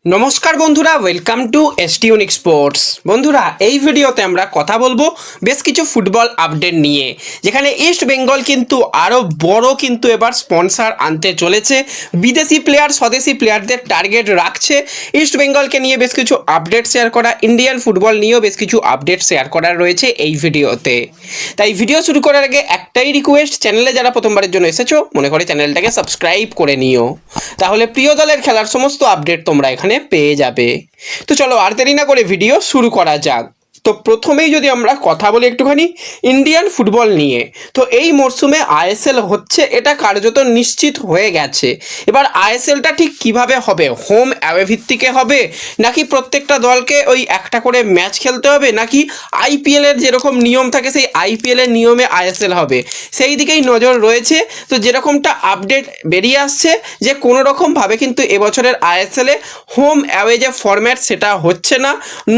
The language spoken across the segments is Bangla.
নমস্কার বন্ধুরা, welcome to ST unique sports. বন্ধুরা, এই ভিডিওতে আমরা কথা বলবো বেশ কিছু ফুটবল আপডেট নিয়ে, যেখানে ইস্ট বেঙ্গল কিন্তু আরও বড় কিন্তু এবার স্পন্সর আনতে চলেছে। বিদেশি প্লেয়ার স্বদেশি প্লেয়ারদের টার্গেট রাখছে। ইস্ট বেঙ্গলকে নিয়ে বেশ কিছু আপডেট শেয়ার করা, ইন্ডিয়ান ফুটবল নিয়েও বেশ কিছু আপডেট শেয়ার করার রয়েছে এই ভিডিওতে। তাই ভিডিও শুরু করার আগে একটাই রিকোয়েস্ট, চ্যানেলে যারা প্রথমবারের জন্য এসেছো মনে করে চ্যানেলটাকে সাবস্ক্রাইব করে নিও, তাহলে প্রিয় দলের খেলার সমস্ত আপডেট তোমরা এখানে পেয়ে যাবে। তো চলো আর দেরি না করে ভিডিও শুরু করা যাক। তো প্রথমেই যদি আমরা কথা বলি একটুখানি ইন্ডিয়ান ফুটবল নিয়ে, তো এই মরশুমে আইএসএল হচ্ছে, এটা কার্যত নিশ্চিত হয়ে গেছে। এবার আইএসএলটা ঠিক কিভাবে হবে, হোম অ্যাওয়ে ভিত্তিকে হবে, নাকি প্রত্যেকটা দলকে ওই একটা করে ম্যাচ খেলতে হবে, নাকি আইপিএলের যেরকম নিয়ম থাকে সেই আইপিএলের নিয়মে আইএসএল হবে, সেই দিকেই নজর রয়েছে। তো যেরকমটা আপডেট বেরিয়ে আসছে যে কোনো রকমভাবে কিন্তু এবছরের আইএসএলে হোম অ্যাওয়ে যে ফরম্যাট সেটা হচ্ছে না,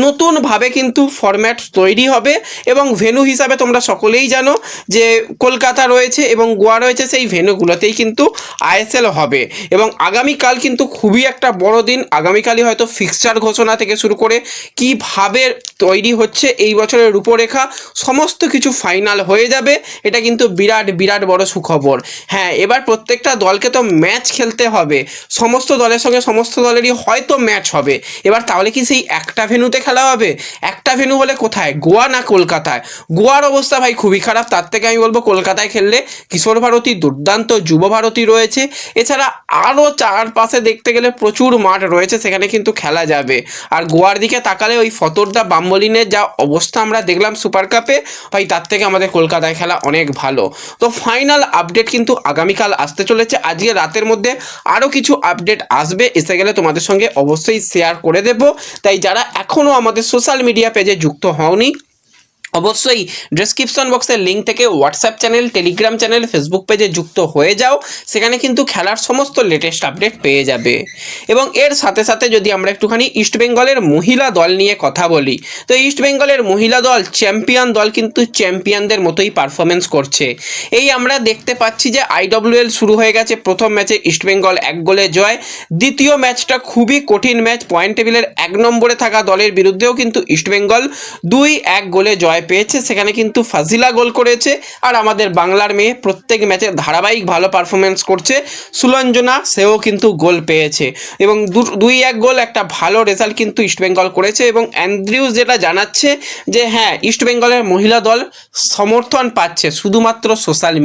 নতুনভাবে কিন্তু ফরম্যাট তৈরি হবে। এবং ভেন্যু হিসাবে তোমরা সকলেই জানো যে কলকাতা রয়েছে এবং গোয়া রয়েছে, সেই ভেন্যুগুলোতেই কিন্তু আইএসএল হবে। এবং আগামীকাল কিন্তু খুবই একটা বড় দিন, আগামীকালই হয়তো ফিক্সচার ঘোষণা থেকে শুরু করে কীভাবে তৈরি হচ্ছে এই বছরের রূপরেখা সমস্ত কিছু ফাইনাল হয়ে যাবে। এটা কিন্তু বিরাট বিরাট বড় সুখবর। হ্যাঁ, এবার প্রত্যেকটা দলকে তো ম্যাচ খেলতে হবে, সমস্ত দলের সঙ্গে সমস্ত দলেরই হয়তো ম্যাচ হবে। এবার তাহলে কি সেই একটা ভেন্যুতে খেলা হবে? একটা ভেন্যু হলে কোথায়, গোয়া না কলকাতায়? গোয়ার অবস্থা ভাই খুবই খারাপ, তার থেকে আমি বলবো কলকাতায় খেললে কিশোর ভারতী, দুর্দান্ত যুব ভারতী রয়েছে, এছাড়া আরও চারপাশে দেখতে গেলে প্রচুর মাঠ রয়েছে, সেখানে কিন্তু খেলা যাবে। আর গোয়ার দিকে তাকালে ওই ফতোরদা বাম্বলিনের যা অবস্থা আমরা দেখলাম সুপার কাপে, ভাই তার থেকে আমাদের কলকাতায় খেলা অনেক ভালো। তো ফাইনাল আপডেট কিন্তু আগামীকাল আসতে চলেছে, আজকে রাতের মধ্যে আরও কিছু আপডেট আসবে, এসে গেলে তোমাদের সঙ্গে অবশ্যই শেয়ার করে দেব। তাই যারা এখনও আমাদের সোশ্যাল মিডিয়া পেজে যুক্ত হওনি, অবশ্যই ডেসক্রিপশন বক্সের লিঙ্ক থেকে WhatsApp channel, Telegram channel, Facebook পেজে যুক্ত হয়ে যাও, সেখানে কিন্তু খেলার সমস্ত লেটেস্ট আপডেট পেয়ে যাবে। এবং এর সাথে সাথে যদি আমরা একটুখানি ইস্টবেঙ্গলের মহিলা দল নিয়ে কথা বলি, তো ইস্টবেঙ্গলের মহিলা দল চ্যাম্পিয়ন দল, কিন্তু চ্যাম্পিয়নদের মতোই পারফরমেন্স করছে। এই আমরা দেখতে পাচ্ছি যে আইডব্লিউএল শুরু হয়ে গেছে, প্রথম ম্যাচে ইস্টবেঙ্গল 1 গোলে জয়, দ্বিতীয় ম্যাচটা খুবই কঠিন ম্যাচ, পয়েন্ট টেবিলের 1 নম্বরে থাকা দলের বিরুদ্ধেও কিন্তু ইস্টবেঙ্গল 2-1 গোলে জয় পেয়েছে, সেখানে কিন্তু ফাজিলা গোল করেছে। আর আমাদের বাংলার মেয়ে প্রত্যেক ম্যাচে ধারাবাহিক ভালো পারফরমেন্স করছে, সুলঞ্জনা, সেও কিন্তু গোল পেয়েছে। এবং 2-1 গোল একটা ভালো রেজাল্ট কিন্তু ইস্টবেঙ্গল করেছে। এবং অ্যান্ড্রিউস যেটা জানাচ্ছে যে হ্যাঁ, ইস্টবেঙ্গলের মহিলা দল সমর্থন পাচ্ছে শুধুমাত্র সোশ্যাল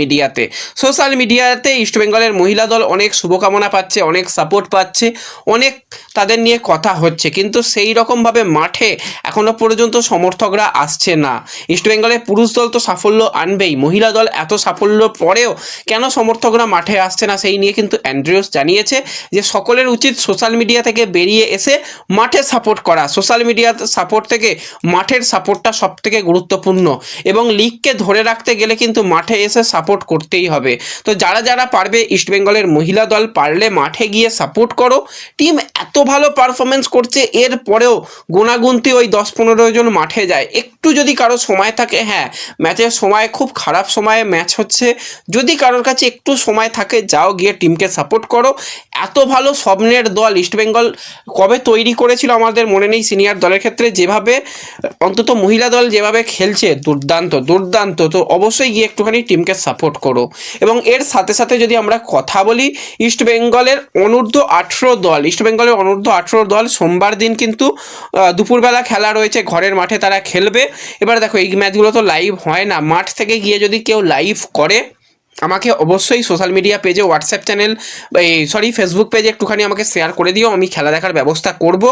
মিডিয়াতে ইস্টবেঙ্গলের মহিলা দল অনেক শুভকামনা পাচ্ছে, অনেক সাপোর্ট পাচ্ছে, অনেক তাদের নিয়ে কথা হচ্ছে, কিন্তু সেই রকমভাবে মাঠে এখনও পর্যন্ত সমর্থকরা আসছে না। ইস্টবেঙ্গলের পুরুষ দল তো সাফল্য আনবেই, মহিলা দল এত সাফল্য পরেও কেন সমর্থকরা মাঠে আসছে না, সেই নিয়ে কিন্তু অ্যান্ড্রিউস জানিয়েছে যে সকলের উচিত সোশ্যাল মিডিয়া থেকে বেরিয়ে এসে মাঠে সাপোর্ট করা, সোশ্যাল মিডিয়া সাপোর্ট থেকে মাঠের সাপোর্টটা সবথেকে গুরুত্বপূর্ণ। এবং লিগকে ধরে রাখতে গেলে কিন্তু মাঠে এসে সাপোর্ট করতেই হবে। তো যারা যারা পারবে, ইস্টবেঙ্গলের মহিলা দল পারলে মাঠে গিয়ে সাপোর্ট করো। টিম এত ভালো পারফরমেন্স করছে, এর পরেও গোনাগুনতি ওই 10-15 জন মাঠে যায়। একটু যদি কারো সময় থাকে, হ্যাঁ ম্যাচের সময় খুব খারাপ সময়ে ম্যাচ হচ্ছে, যদি কারোর কাছে একটু সময় থাকে, যাও গিয়ে টিমকে সাপোর্ট করো। এত ভালো স্বপ্নের দল ইস্টবেঙ্গল কবে তৈরি করেছিল আমাদের মনে নেই, সিনিয়র দলের ক্ষেত্রে যেভাবে অন্তত মহিলা দল যেভাবে খেলছে, দুর্দান্ত দুর্দান্ত। তো অবশ্যই গিয়ে একটুখানি টিমকে সাপোর্ট করো। এবং এর সাথে সাথে যদি আমরা কথা বলি ইস্টবেঙ্গলের অনূর্ধ্ব-18 দল সোমবার দিন কিন্তু দুপুরবেলা খেলা রয়েছে, ঘরের মাঠে তারা খেলবে। এবার দেখো, এই ম্যাচগুলো তো লাইভ হয় না, মাঠ থেকে গিয়ে যদি কেউ লাইভ করে আমাকে অবশ্যই সোশ্যাল মিডিয়া পেজে, হোয়াটসঅ্যাপ চ্যানেল, ফেসবুক পেজে একটুখানি আমাকে শেয়ার করে দিও, আমি খেলা দেখার ব্যবস্থা করব।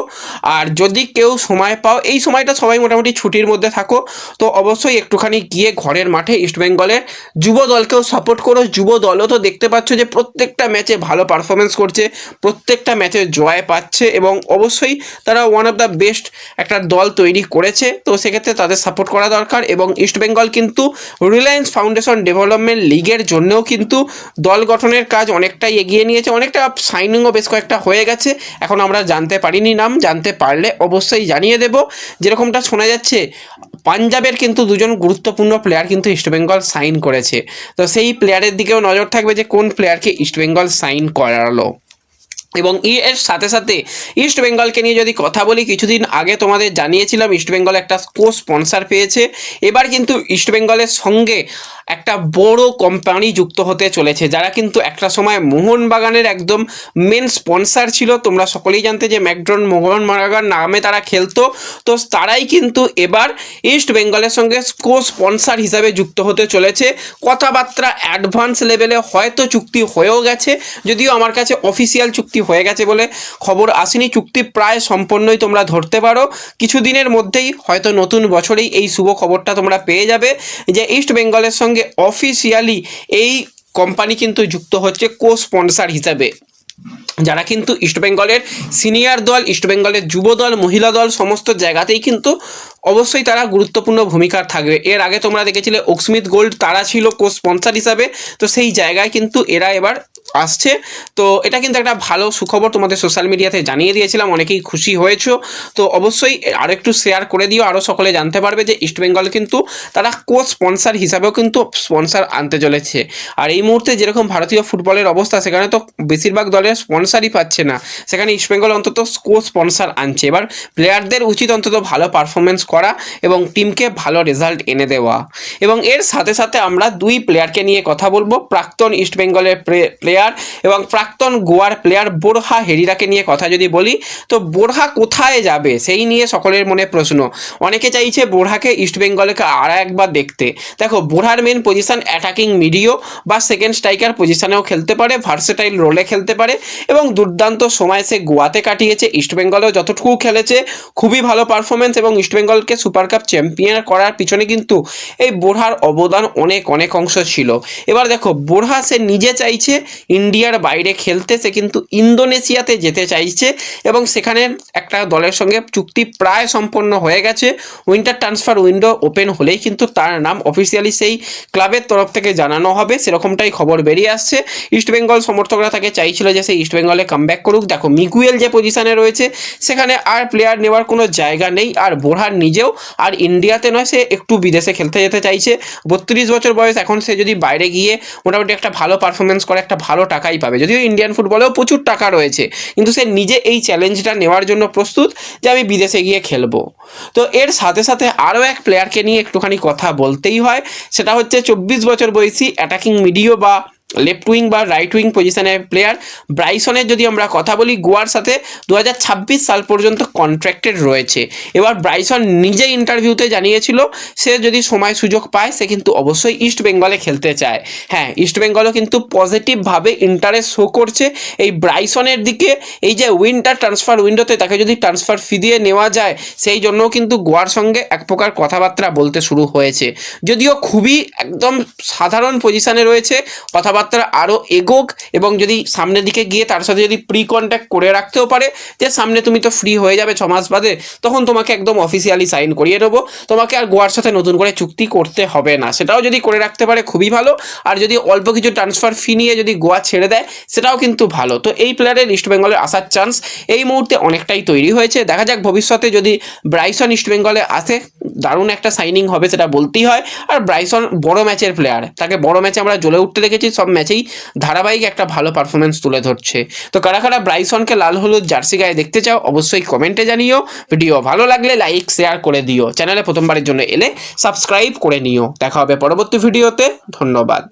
আর যদি কেউ সময় পাও, এই সময়টা সবাই মোটামুটি ছুটির মধ্যে থাকো, তো অবশ্যই একটুখানি গিয়ে ঘরের মাঠে ইস্টবেঙ্গলের যুব দলকেও সাপোর্ট করো। যুব দলও তো দেখতে পাচ্ছ যে প্রত্যেকটা ম্যাচে ভালো পারফরমেন্স করছে, প্রত্যেকটা ম্যাচে জয় পাচ্ছে, এবং অবশ্যই তারা ওয়ান অফ দ্য বেস্ট একটা দল তৈরি করেছে। তো সেক্ষেত্রে তাদের সাপোর্ট করা দরকার। এবং ইস্টবেঙ্গল কিন্তু রিলায়েন্স ফাউন্ডেশন ডেভেলপমেন্ট লিগের জন্যও কিন্তু দল গঠনের কাজ অনেকটাই এগিয়ে নিয়েছে, অনেকটা সাইনিংও বেশ কয়েকটা হয়ে গেছে, এখন আমরা জানতে পারিনি নাম, জানতে পারলে অবশ্যই জানিয়ে দেব। যেরকমটা শোনা যাচ্ছে পাঞ্জাবের কিন্তু 2জন গুরুত্বপূর্ণ প্লেয়ার কিন্তু ইস্টবেঙ্গল সাইন করেছে, তো সেই প্লেয়ারের দিকেও নজর থাকবে যে কোন প্লেয়ারকে ইস্টবেঙ্গল সাইন করালো। এবং এর সাথে সাথে ইস্ট বেঙ্গলকে নিয়ে যদি কথা বলি, কিছুদিন আগে তোমাদের জানিয়েছিলাম ইস্ট বেঙ্গল একটা কো স্পন্সার পেয়েছে। এবার কিন্তু ইস্ট বেঙ্গলের সঙ্গে একটা বড় কোম্পানি যুক্ত হতে চলেছে, যারা কিন্তু একটা সময় মোহনবাগানের একদম মেন স্পন্সার ছিল। তোমরা সকলেই জানতে যে ম্যাকডন মোহনবাগান নামে তারা খেলতো, তো তারাই কিন্তু এবার ইস্ট বেঙ্গলের সঙ্গে কো স্পন্সার হিসাবে যুক্ত হতে চলেছে। কথাবার্তা অ্যাডভান্স লেভেলে হয়তো চুক্তি হয়েও গেছে, যদিও আমার কাছে অফিসিয়াল চুক্তি হয়ে গেছে বলে খবর আসেনি। চুক্তি প্রায় সম্পন্নই তোমরা ধরতে পারো। কিছুদিনের মধ্যেই হয়তো নতুন বছরেই এই শুভ খবরটা তোমরা পেয়ে যাবে যে ইস্ট বেঙ্গলের সঙ্গে অফিসিয়ালি এই কোম্পানি কিন্তু যুক্ত হচ্ছে কো স্পন্সার হিসাবে, যারা কিন্তু ইস্টবেঙ্গলের সিনিয়র দল, ইস্টবেঙ্গলের যুব দল, মহিলা দল সমস্ত জায়গাতেই কিন্তু অবশ্যই তারা গুরুত্বপূর্ণ ভূমিকা থাকবে। এর আগে তোমরা দেখেছিলে ওকস্মিথ গোল্ড তারা ছিল কো স্পন্সার হিসাবে, তো সেই জায়গায় কিন্তু এরা এবার আসছে। তো এটা কিন্তু একটা ভালো সুখবর, তোমাদের সোশ্যাল মিডিয়াতে জানিয়ে দিয়েছিলাম, অনেকেই খুশি হয়েছো। তো অবশ্যই আরেকটু শেয়ার করে দিও, আরও সকলে জানতে পারবে যে ইস্টবেঙ্গল কিন্তু তারা কো স্পন্সার হিসাবেও কিন্তু স্পন্সার আনতে চলেছে। আর এই মুহূর্তে যেরকম ভারতীয় ফুটবলের অবস্থা, সেখানে তো বেশিরভাগ দলের স্পন্সারই পাচ্ছে না, সেখানে ইস্টবেঙ্গল অন্তত কো স্পন্সার আনছে। এবার প্লেয়ারদের উচিত অন্তত ভালো পারফরমেন্স করা এবং টিমকে ভালো রেজাল্ট এনে দেওয়া। এবং এর সাথে সাথে আমরা দুই প্লেয়ারকে নিয়ে কথা বলবো, প্রাক্তন ইস্টবেঙ্গলের প্লেয়ার এবং প্রাক্তন গোয়ার প্লেয়ার বোরহা হেরিরাকে নিয়ে কথা যদি বলি, তো বোরহা কোথায় যাবে সেই নিয়ে সকলের মনে প্রশ্ন। অনেকে চাইছে বোরহাকে ইস্টবেঙ্গলকে আর একবার দেখতে। দেখো, বোরহার মেন পজিশন অ্যাটাকিং মিডিও বা সেকেন্ড স্ট্রাইকার পজিশনেও খেলতে পারে, ভার্সেটাইল রোলে খেলতে পারে এবং দুর্দান্ত সময় সে গোয়াতে কাটিয়েছে। ইস্টবেঙ্গলেও যতটুকু খেলেছে খুবই ভালো পারফরমেন্স, এবং ইস্টবেঙ্গলকে সুপার কাপ চ্যাম্পিয়ন করার পিছনে কিন্তু এই বোরহার অবদান অনেক অনেক অংশ ছিল। এবার দেখো, বোরহা সে নিজে চাইছে ইন্ডিয়ার বাইরে খেলতে, সে কিন্তু ইন্দোনেশিয়াতে যেতে চাইছে এবং সেখানে একটা দলের সঙ্গে চুক্তি প্রায় সম্পন্ন হয়ে গেছে। উইন্টার ট্রান্সফার উইন্ডো ওপেন হলেই কিন্তু তার নাম অফিসিয়ালি সেই ক্লাবের তরফ থেকে জানানো হবে, সেরকমটাই খবর বেরিয়ে আসছে। ইস্টবেঙ্গল সমর্থকরা তাকে চাইছিল যে সেই ইস্টবেঙ্গলে কামব্যাক করুক। দেখো, মিগুয়েল যে পজিশনে রয়েছে সেখানে আর প্লেয়ার নেওয়ার কোনো জায়গা নেই, আর বোরহার নিজেও আর ইন্ডিয়াতে নয়, সে একটু বিদেশে খেলতে যেতে চাইছে। 32 বছর বয়স, এখন সে যদি বাইরে গিয়ে মোটামুটি একটা ভালো পারফরমেন্স করে একটা ভালো টাকাই পাবে। যদিও ইন্ডিয়ান ফুটবলেও প্রচুর টাকা রয়েছে, কিন্তু সে নিজে এই চ্যালেঞ্জটা নেওয়ার জন্য প্রস্তুত যে আমি বিদেশে গিয়ে খেলবো। তো এর সাথে সাথে আরও এক প্লেয়ারকে নিয়ে একটুখানি কথা বলতেই হয়, সেটা হচ্ছে 24 বছর বয়সী অ্যাটাকিং মিডিও বা লেফট উইং বা রাইট উইং পজিশনের প্লেয়ার ব্রাইসনের যদি আমরা কথা বলি, গোয়ার সাথে 2026 সাল পর্যন্ত কন্ট্রাক্টেড রয়েছে। এবার ব্রাইসন নিজে ইন্টারভিউতে জানিয়েছিল সে যদি সময় সুযোগ পায় সে কিন্তু অবশ্যই ইস্ট বেঙ্গলে খেলতে চায়। হ্যাঁ, ইস্ট বেঙ্গলও কিন্তু পজিটিভভাবে ইন্টারেস্ট শো করছে এই ব্রাইসনের দিকে। এই যে উইন্টার ট্রান্সফার উইন্ডোতে তাকে যদি ট্রান্সফার ফি দিয়ে নেওয়া যায়, সেই জন্যও কিন্তু গোয়ার সঙ্গে এক প্রকার কথাবার্তা বলতে শুরু হয়েছে। যদিও খুবই একদম সাধারণ পজিশনে রয়েছে, কথাবার্তা আরও এগোক এবং যদি সামনের দিকে গিয়ে তার সাথে যদি প্রি কন্ট্যাক্ট করে রাখতেও পারে যে সামনে তুমি তো ফ্রি হয়ে যাবে 6 মাস বাদে, তখন তোমাকে একদম অফিসিয়ালি সাইন করিয়ে দেবো, তোমাকে আর গোয়ার সাথে নতুন করে চুক্তি করতে হবে না, সেটাও যদি করে রাখতে পারে খুবই ভালো। আর যদি অল্প কিছু ট্রান্সফার ফি নিয়ে যদি গোয়া ছেড়ে দেয় সেটাও কিন্তু ভালো। তো এই প্লেয়ারের ইস্ট বেঙ্গলে আসার চান্স এই মুহূর্তে অনেকটাই তৈরি হয়েছে। দেখা যাক ভবিষ্যতে যদি ব্রাইসন ইস্ট বেঙ্গলে আসে, দারুণ একটা সাইনিং হবে সেটা বলতেই হয়। আর ব্রাইসন বড় ম্যাচের প্লেয়ার, তাকে বড় ম্যাচে আমরা জ্বলে উঠতে দেখেছি, সব ম্যাচেই ধারাবাহিক একটা ভালো পারফরমেন্স তুলে ধরছে। তো কারা কারা ব্রাইসনকে লাল হলুদ জার্সি গায়ে দেখতে চাও অবশ্যই কমেন্টে জানিও। ভিডিও ভালো লাগলে লাইক শেয়ার করে দিও, চ্যানেলে প্রথমবারের জন্য এলে সাবস্ক্রাইব করে নিও। দেখা হবে পরবর্তী ভিডিওতে, ধন্যবাদ।